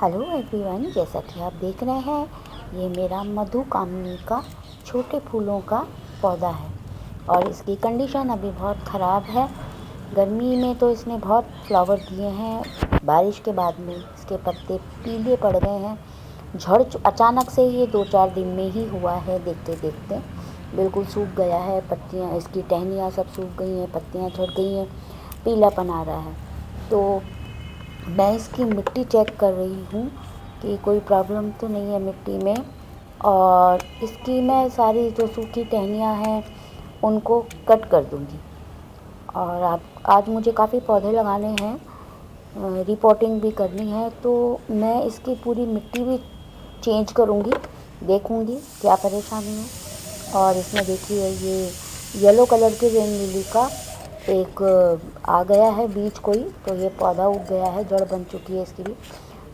Hello everyone, जैसा कि आप देख रहे हैं, ये मेरा मधुकामनी का छोटे फूलों का पौधा है और इसकी कंडीशन अभी बहुत ख़राब है। गर्मी में तो इसने बहुत फ्लावर दिए हैं, बारिश के बाद में इसके पत्ते पीले पड़ गए हैं। अचानक से ये 2-4 दिन में ही हुआ है। देखते देखते बिल्कुल सूख गया है, पत्तियाँ इसकी टहनियाँ सब सूख गई हैं, पत्तियाँ झड़ गई हैं, पीलापन आ रहा है। तो मैं इसकी मिट्टी चेक कर रही हूँ कि कोई प्रॉब्लम तो नहीं है मिट्टी में, और इसकी मैं सारी जो सूखी टहनियाँ हैं उनको कट कर दूँगी। और आज मुझे काफ़ी पौधे लगाने हैं, रिपोर्टिंग भी करनी है, तो मैं इसकी पूरी मिट्टी भी चेंज करूँगी, देखूँगी क्या परेशानी है। और इसमें देखिए ये येलो कलर के रेन लिली का एक आ गया है बीज कोई, तो ये पौधा उग गया है, जड़ बन चुकी है इसकी भी।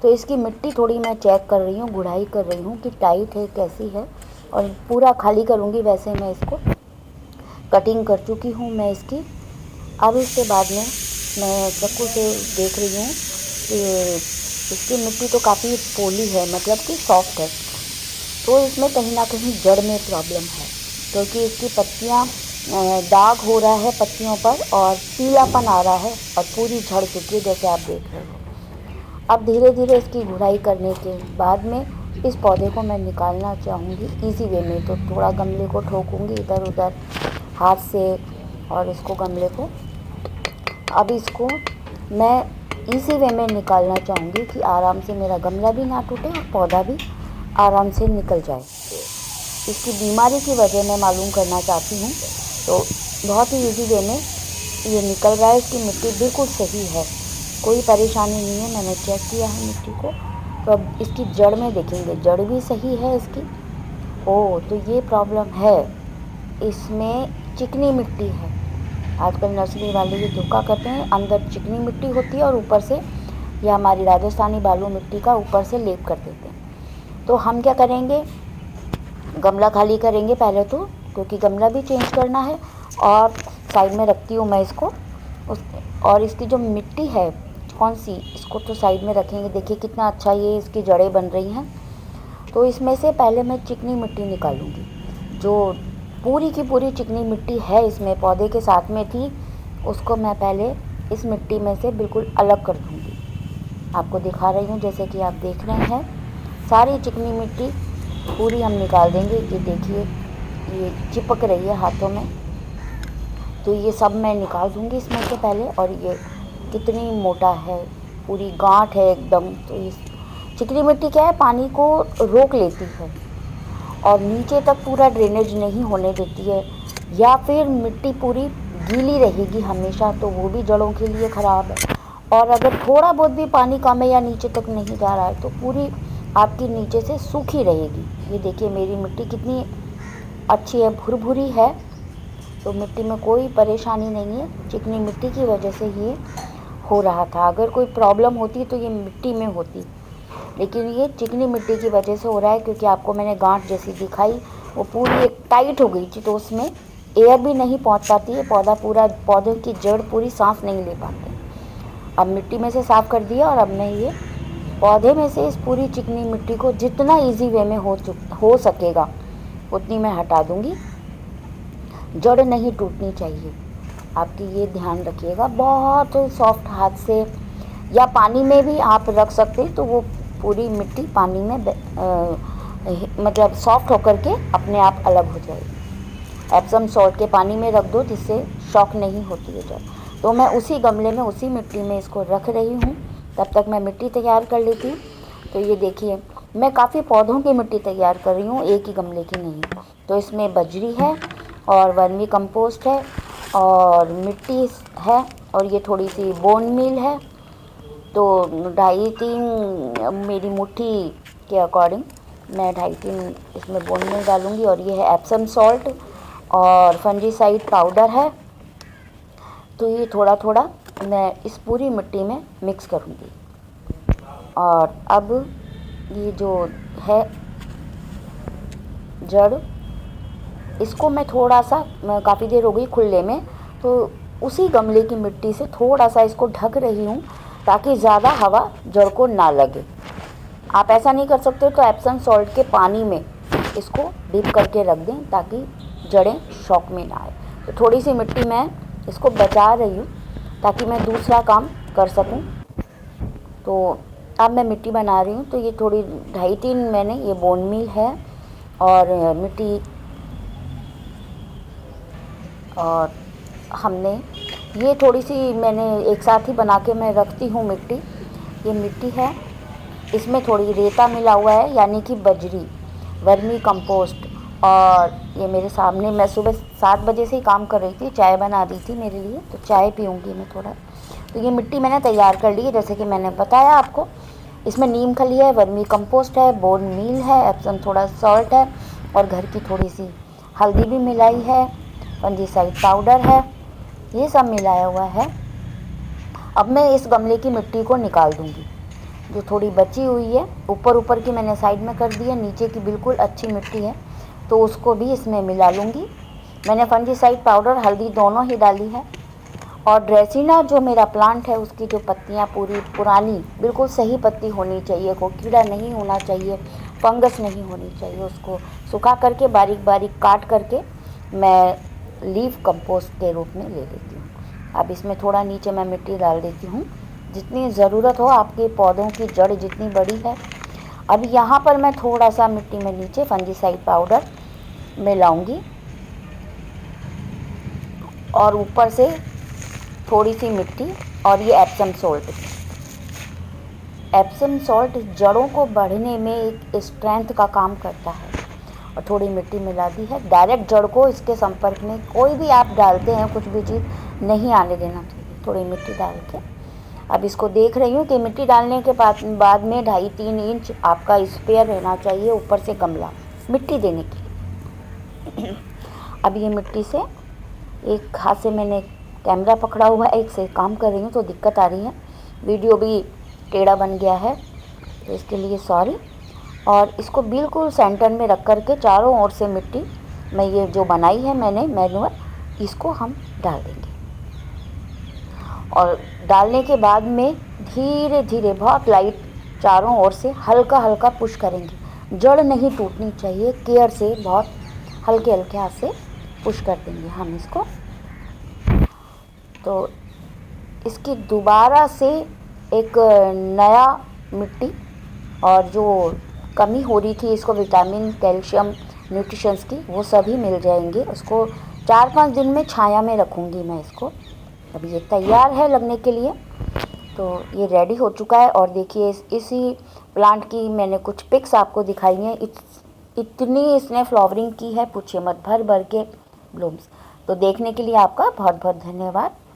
तो इसकी मिट्टी थोड़ी मैं चेक कर रही हूँ, गुड़ाई कर रही हूँ कि टाइट है कैसी है, और पूरा खाली करूँगी। वैसे मैं इसको कटिंग कर चुकी हूँ मैं इसकी। अब इसके बाद में मैं चाकू से देख रही हूँ कि इसकी मिट्टी तो काफ़ी पोली है, मतलब कि सॉफ्ट है, तो इसमें कहीं ना कहीं जड़ में प्रॉब्लम है, क्योंकि इसकी पत्तियाँ दाग हो रहा है पत्तियों पर और पीलापन आ रहा है और पूरी झड़ चुकी है, जैसे आप देख रहे हो। अब धीरे धीरे इसकी गुड़ाई करने के बाद में इस पौधे को मैं निकालना चाहूँगी इजी वे में। तो थोड़ा गमले को ठोकूँगी इधर उधर हाथ से, और इसको गमले को अब इसको मैं इसी वे में निकालना चाहूँगी कि आराम से मेरा गमला भी ना टूटे और पौधा भी आराम से निकल जाए। इसकी बीमारी की वजह मैं मालूम करना चाहती हूँ, तो बहुत ही इजी वे में ये निकल रहा है। इसकी मिट्टी बिल्कुल सही है, कोई परेशानी नहीं है, मैंने चेक किया है मिट्टी को। तो अब इसकी जड़ में देखेंगे, जड़ भी सही है इसकी। तो ये प्रॉब्लम है, इसमें चिकनी मिट्टी है। आजकल नर्सरी वाले ये धोखा करते हैं, अंदर चिकनी मिट्टी होती है और ऊपर से या हमारी राजस्थानी बालू मिट्टी का ऊपर से लेप कर देते हैं। तो हम क्या करेंगे, गमला खाली करेंगे पहले तो, क्योंकि गमला भी चेंज करना है। और साइड में रखती हूँ मैं इसको और इसकी जो मिट्टी है कौन सी, इसको तो साइड में रखेंगे। देखिए कितना अच्छा ये इसकी जड़ें बन रही हैं। तो इसमें से पहले मैं चिकनी मिट्टी निकालूंगी, जो पूरी की पूरी चिकनी मिट्टी है इसमें पौधे के साथ में थी, उसको मैं पहले इस मिट्टी में से बिल्कुल अलग कर दूँगी। आपको दिखा रही हूँ, जैसे कि आप देख रहे हैं, सारी चिकनी मिट्टी पूरी हम निकाल देंगे। ये देखिए ये चिपक रही है हाथों में, तो ये सब मैं निकाल दूँगी इसमें से पहले। और ये कितनी मोटा है, पूरी गांठ है एकदम। तो ये चिकनी मिट्टी क्या है, पानी को रोक लेती है और नीचे तक पूरा ड्रेनेज नहीं होने देती है, या फिर मिट्टी पूरी गीली रहेगी हमेशा, तो वो भी जड़ों के लिए ख़राब है। और अगर थोड़ा बहुत भी पानी कम है या नीचे तक नहीं जा रहा है, तो पूरी आपकी नीचे से सूखी रहेगी। ये देखिए मेरी मिट्टी कितनी अच्छी है, भुरभुरी है, तो मिट्टी में कोई परेशानी नहीं है। चिकनी मिट्टी की वजह से ये हो रहा था, अगर कोई प्रॉब्लम होती तो ये मिट्टी में होती, लेकिन ये चिकनी मिट्टी की वजह से हो रहा है। क्योंकि आपको मैंने गांठ जैसी दिखाई, वो पूरी एक टाइट हो गई थी, तो उसमें एयर भी नहीं पहुंच पाती है, पौधे की जड़ पूरी सांस नहीं ले पाते। अब मिट्टी में से साफ़ कर दिया, और अब मैं ये पौधे में से इस पूरी चिकनी मिट्टी को जितना इजी वे में हो सकेगा उतनी मैं हटा दूंगी। जड़ नहीं टूटनी चाहिए, आपकी ये ध्यान रखिएगा। बहुत सॉफ्ट हाथ से या पानी में भी आप रख सकते हैं, तो वो पूरी मिट्टी पानी में मतलब सॉफ्ट होकर के अपने आप अलग हो जाएगी। एप्सम सॉल्ट के पानी में रख दो, जिससे शॉक नहीं होती है जड़। तो मैं उसी गमले में उसी मिट्टी में इसको रख रही हूँ, तब तक मैं मिट्टी तैयार कर लेती हूँ। तो ये देखिए मैं काफ़ी पौधों की मिट्टी तैयार कर रही हूँ, एक ही गमले की नहीं। तो इसमें बजरी है और वर्मी कंपोस्ट है और मिट्टी है, और ये थोड़ी सी बोन मील है। तो 2.5-3 मेरी मुट्ठी के अकॉर्डिंग मैं 2.5-3 इसमें बोन मील डालूँगी। और ये है एप्सम सॉल्ट और फंजीसाइड पाउडर है। तो ये थोड़ा थोड़ा मैं इस पूरी मिट्टी में मिक्स करूँगी। और अब ये जो है जड़, इसको मैं थोड़ा सा, काफ़ी देर हो गई खुले में, तो उसी गमले की मिट्टी से थोड़ा सा इसको ढक रही हूँ, ताकि ज़्यादा हवा जड़ को ना लगे। आप ऐसा नहीं कर सकते तो एप्सम सॉल्ट के पानी में इसको डिप करके रख दें ताकि जड़ें शॉक में ना आए। तो थोड़ी सी मिट्टी मैं इसको बचा रही हूँ ताकि मैं दूसरा काम कर सकूँ। तो अब मैं मिट्टी बना रही हूँ। तो ये थोड़ी 2.5-3 मैंने ये बोन मील है और मिट्टी, और हमने ये थोड़ी सी मैंने एक साथ ही बना के मैं रखती हूँ मिट्टी। ये मिट्टी है, इसमें थोड़ी रेता मिला हुआ है यानी कि बजरी, वर्मी कंपोस्ट। और ये मेरे सामने, मैं सुबह 7 बजे से ही काम कर रही थी, चाय बना दी थी मेरे लिए, तो चाय पीऊँगी मैं थोड़ा। तो ये मिट्टी मैंने तैयार कर ली है जैसे कि मैंने बताया आपको। इसमें नीम खली है, वर्मी कंपोस्ट है, बोन मील है, एप्सम थोड़ा सॉल्ट है और घर की थोड़ी सी हल्दी भी मिलाई है, फंजीसाइड पाउडर है, ये सब मिलाया हुआ है। अब मैं इस गमले की मिट्टी को निकाल दूँगी। जो थोड़ी बची हुई है ऊपर की मैंने साइड में कर दी है, नीचे की बिल्कुल अच्छी मिट्टी है तो उसको भी इसमें मिला लूँगी। मैंने फंजीसाइड पाउडर, हल्दी दोनों ही डाली है। और ड्रेसिना जो मेरा प्लांट है उसकी जो पत्तियाँ पूरी पुरानी बिल्कुल सही पत्ती होनी चाहिए, कोई कीड़ा नहीं होना चाहिए, फंगस नहीं होनी चाहिए। उसको सुखा करके बारीक बारीक काट करके मैं लीफ कंपोस्ट के रूप में ले लेती हूँ। अब इसमें थोड़ा नीचे मैं मिट्टी डाल देती हूँ जितनी ज़रूरत हो, आपके पौधों की जड़ जितनी बड़ी है। अब यहाँ पर मैं थोड़ा सा मिट्टी में नीचे फंजीसाइड पाउडर मिलाऊंगी और ऊपर से थोड़ी सी मिट्टी और ये एप्सम सॉल्ट। एप्सम सॉल्ट जड़ों को बढ़ने में एक स्ट्रेंथ का काम करता है। और थोड़ी मिट्टी मिला दी है। डायरेक्ट जड़ को इसके संपर्क में कोई भी आप डालते हैं कुछ भी चीज़ नहीं आने देना चाहिए। थोड़ी मिट्टी डाल के अब इसको देख रही हूँ कि मिट्टी डालने के बाद में 2.5-3 इंच आपका स्पेयर रहना चाहिए ऊपर से गमला मिट्टी देने के लिए। अब ये मिट्टी से एक हाथ से मैंने कैमरा पकड़ा हुआ है, एक से काम कर रही हूँ तो दिक्कत आ रही है, वीडियो भी टेढ़ा बन गया है तो इसके लिए सॉरी। और इसको बिल्कुल सेंटर में रख कर के चारों ओर से मिट्टी मैं ये जो बनाई है मैंने मैनुअल, इसको हम डाल देंगे। और डालने के बाद में धीरे धीरे बहुत लाइट चारों ओर से हल्का हल्का पुश करेंगे। जड़ नहीं टूटनी चाहिए, केयर से बहुत हल्के हल्के हाथ से पुश कर देंगे हम इसको। तो इसकी दोबारा से एक नया मिट्टी और जो कमी हो रही थी इसको विटामिन, कैल्शियम, न्यूट्रिशंस की, वो सभी मिल जाएंगे। उसको 4-5 दिन में छाया में रखूँगी मैं इसको। अब ये तैयार है लगने के लिए, तो ये रेडी हो चुका है। और देखिए इसी प्लांट की मैंने कुछ पिक्स आपको दिखाई हैं। इतनी इसने फ्लावरिंग की है, पूछिए मत, भर भर के ब्लूम्स। तो देखने के लिए आपका बहुत बहुत धन्यवाद।